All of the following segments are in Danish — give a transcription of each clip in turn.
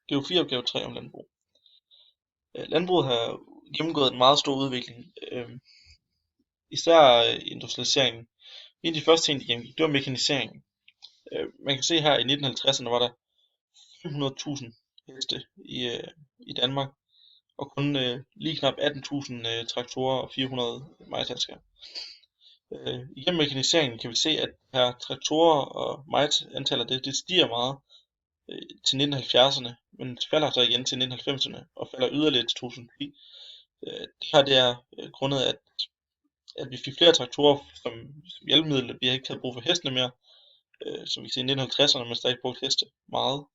Geografi opgave 3 om landbrug. Landbruget har gennemgået en meget stor udvikling, især industrialiseringen. En af de første ting, de gennemgik, det var mekaniseringen. Man kan se her i 1950'erne var der 500.000 heste i Danmark, og kun lige knap 18.000 traktorer og 400 majtasker. Igennem mekaniseringen kan vi se, at her traktorer og antallet det stiger meget til 1970'erne, men falder så igen til 1990'erne og falder yderligere til 2010. Det her det er grundet af, at vi fik flere traktorer som hjælpemiddel. Vi har ikke havde brug for hestene mere, som vi kan se i 1950'erne, men stadig brugt heste meget.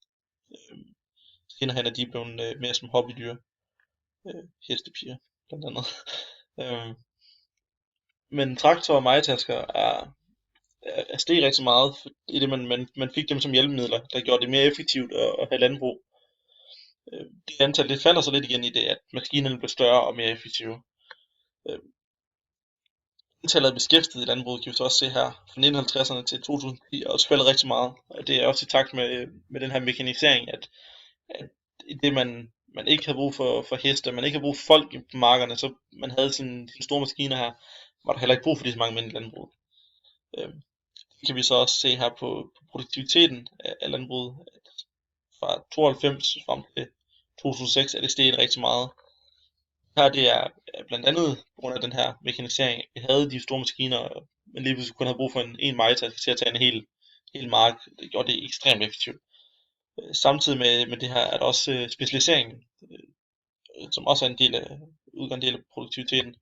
Senere hen er de blevet mere som hobbydyr, hestepiger blandt andet. Men traktorer og majtasker er steget rigtig meget, i det man fik dem som hjælpemidler, der gjorde det mere effektivt at have landbrug. Det antal det falder så lidt igen i det, at maskinerne blev større og mere effektive. Antallet af beskæftigede i landbruget kan vi så også se her, fra 1950'erne til 2010, er også faldet rigtig meget. Og det er også i takt med den her mekanisering, at i det man ikke havde brug for heste, man ikke havde brug for folk på markerne, så man havde sine store maskiner her, var der heller ikke brug for de så mange mænd i landbruget. Det kan vi så også se her på produktiviteten af landbruget. Fra 92 frem til 2006 er det steget rigtig meget. Her det er blandt andet på grund af den her mekanisering. Vi havde de store maskiner, men lige pludselig kun havde brug for en majtaske til at tage en hel mark. Det gjorde det ekstremt effektivt. Samtidig med det her er der også specialiseringen, som også er udgør en del af produktiviteten.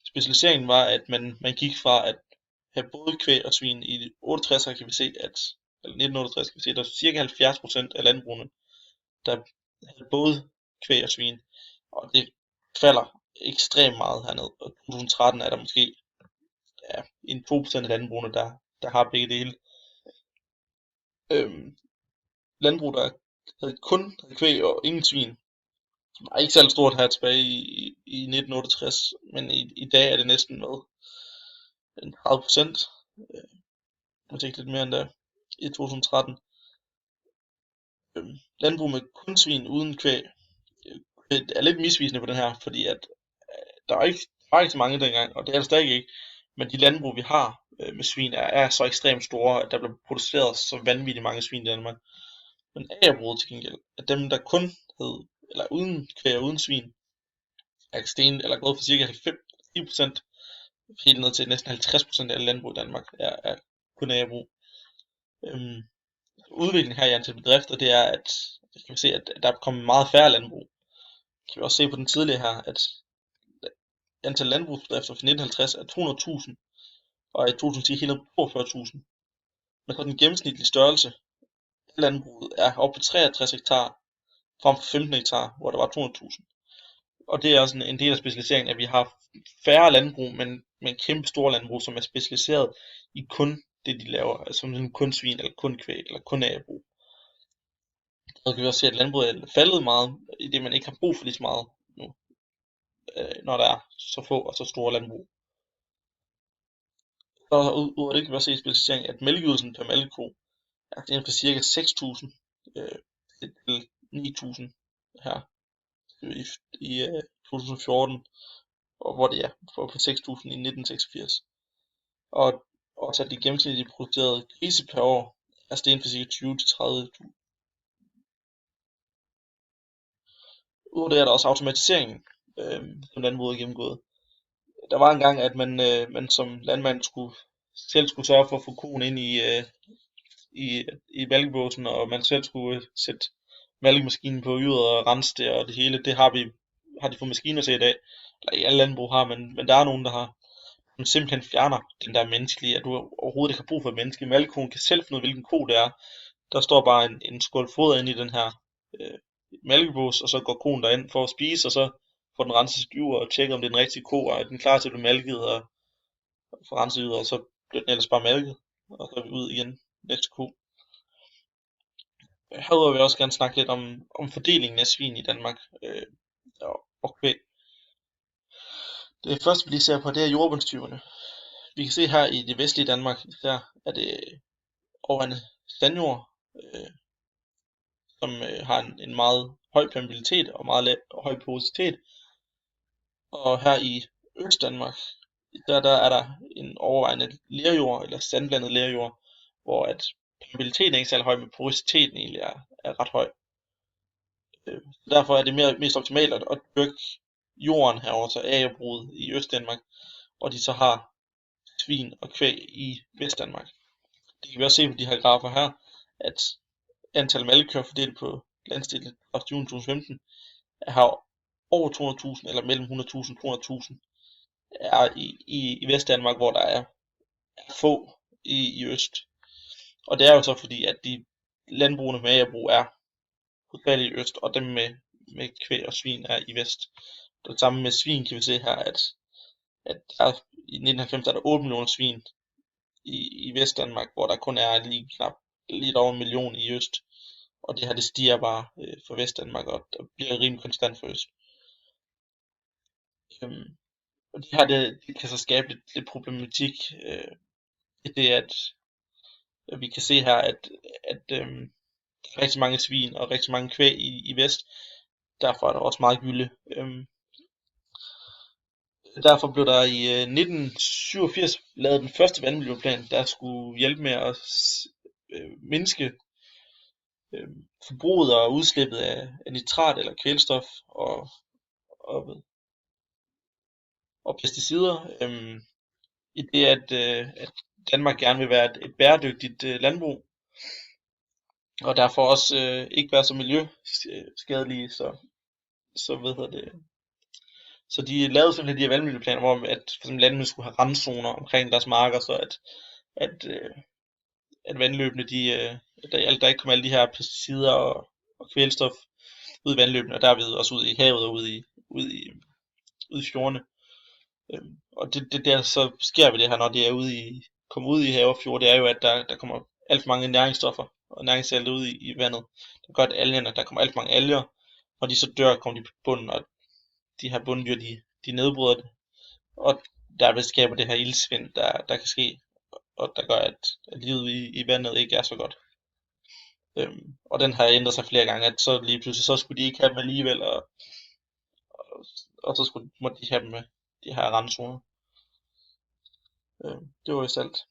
Specialiseringen var, at man gik fra at have både kvæg og svin. I 68 kan vi se, eller 1968 kan vi se, at der er cirka 70% af landbrugene, der havde både kvæg og svin. Og det falder ekstremt meget hernede. Og i 2013 er der måske 2% af landbrugene, der har begge dele. Landbrug, der havde kun kvæg og ingen svin, var ikke særlig stort her tilbage i 1968, men i dag er det næsten med 30%, måske ikke lidt mere end der, i 2013. Landbrug med kun svin uden kvæg er lidt misvisende på den her, fordi at der var ikke så mange dengang, og det er der stadig ikke, men de landbrug vi har med svin er så ekstremt store, at der bliver produceret så vanvittigt mange svin i Danmark. Men agerbruget til gengæld, at dem der kun havde, eller uden kvæg og uden svin, er gået fra cirka 10% helt ned til næsten 50% af landbrug i Danmark er kun agerbrug. Udviklingen her i antal bedrifter, det er, at kan vi se, at der er kommet meget færre landbrug. Kan vi også se på den tidligere her, at antal landbrugsbedrifter fra 1950 er 200.000, og i 2010 helt 42.000. Men så den gennemsnitlige størrelse af landbruget er oppe på 63 hektar, frem for 15 hektar, hvor der var 200.000. Og det er også en del af specialiseringen, at vi har færre landbrug, men kæmpe store landbrug, som er specialiseret i kun det, de laver, altså kun svin, eller kun kvæg, eller kun agerbrug. Så kan vi også se, at landbruget er faldet meget, i det man ikke har brug for lige så meget nu, når der er så få og så store landbrug. Så ud af det kan vi også se i specialiseringen, at mælkeydelsen per mælkeko er inden for cirka 6.000 til 9.000 her i 2014, og hvor det er på 6.000 i 1986. Og også at de gennemsnitlige producerede grise per år er steget fra cirka 20 til 30.000. Udover det er der også automatiseringen, som landbruget er gennemgået. Der var engang, at man som landmand selv skulle sørge for at få koen ind i mælkebåsen, og man selv skulle sætte mælkemaskinen på yder og rense det, og det hele, det har de fået maskiner til i dag. Eller i alle landbrug har, men der er nogen, der har. Man simpelthen fjerner den der menneskelige, at du overhovedet ikke har brug for et menneske. Mælkekoen kan selv finde ud af, hvilken ko det er. Der står bare en skål foder inde i den her mælkebås, og så går koen derind for at spise, og så får den renset sit yver og tjekker, om det er den rigtige ko, og er den klar til at blive malket og få renset yver, og så bliver den ellers bare malket, og så er vi ud igen næste ko. Herudover vil jeg også gerne snakke lidt om fordelingen af svin i Danmark og kvæg. Det første vi lige ser på, det er jordbundstyverne. Vi kan se her i det vestlige Danmark, der er det overvejende sandjord, som har en meget høj permeabilitet og meget høj porositet. Og her i Østdanmark, der er der en overvejende lerjord, eller sandblandet lerjord, hvor at permeabiliteten er ikke særlig høj, men porositeten egentlig er ret høj. Derfor er det mest optimalt at dyrke jorden herover til agerbruget i Østdanmark, og de så har svin og kvæg i Vestdanmark. Det kan vi også se på de her grafer her, at antal malkekøer fordelt på landsdelen 1. juni 2015 har over 200.000 eller mellem 100.000 og 200.000 er i Vestdanmark, hvor der er få i øst. Og det er jo så fordi, at de landbrugene med agerbrug er hovedsageligt i øst, og dem med kvæg og svin er i vest. Det samme med svin kan vi se her, at der i 1990 er der 8 millioner svin i Vestdanmark, hvor der kun er lidt over 1 million i øst. Og det her det stiger bare for Vestdanmark, og der bliver rimelig konstant for øst. Og det her det kan så skabe lidt problematik i det, at vi kan se her, at der er rigtig mange svin og rigtig mange kvæg i vest. Derfor er der også meget gylde. Derfor blev der i 1987 lavet den første vandmiljøplan, der skulle hjælpe med at mindske forbruget og udslippet af nitrat eller kvælstof og pesticider. I det, at Danmark gerne vil være et bæredygtigt landbrug, og derfor også ikke være så miljøskadelige, så de lavede simpelthen de her vandmiljøplaner, hvor at for eksempel landmænd skulle have randzoner omkring deres marker, så at vandløbene, der ikke kom alle de her pesticider og kvælstof ud i vandløbene, og derved også ud i havet og ud i fjordene. Og det der så sker ved det her, når det er kommer ud i have og fjord, det er jo, at der kommer alt for mange næringsstoffer og næringssalte ud i vandet. Det gør, at der kommer alt for mange alger, og de så dør, kommer de på bunden, og de her bunddyr, de nedbryder det, og derved skaber det her iltsvind, der kan ske, og der gør, at livet i vandet ikke er så godt. Og den har ændret sig flere gange, at så lige pludselig, så skulle de ikke have dem alligevel, og så måtte de have dem med de her randzoner. Det var jo alt.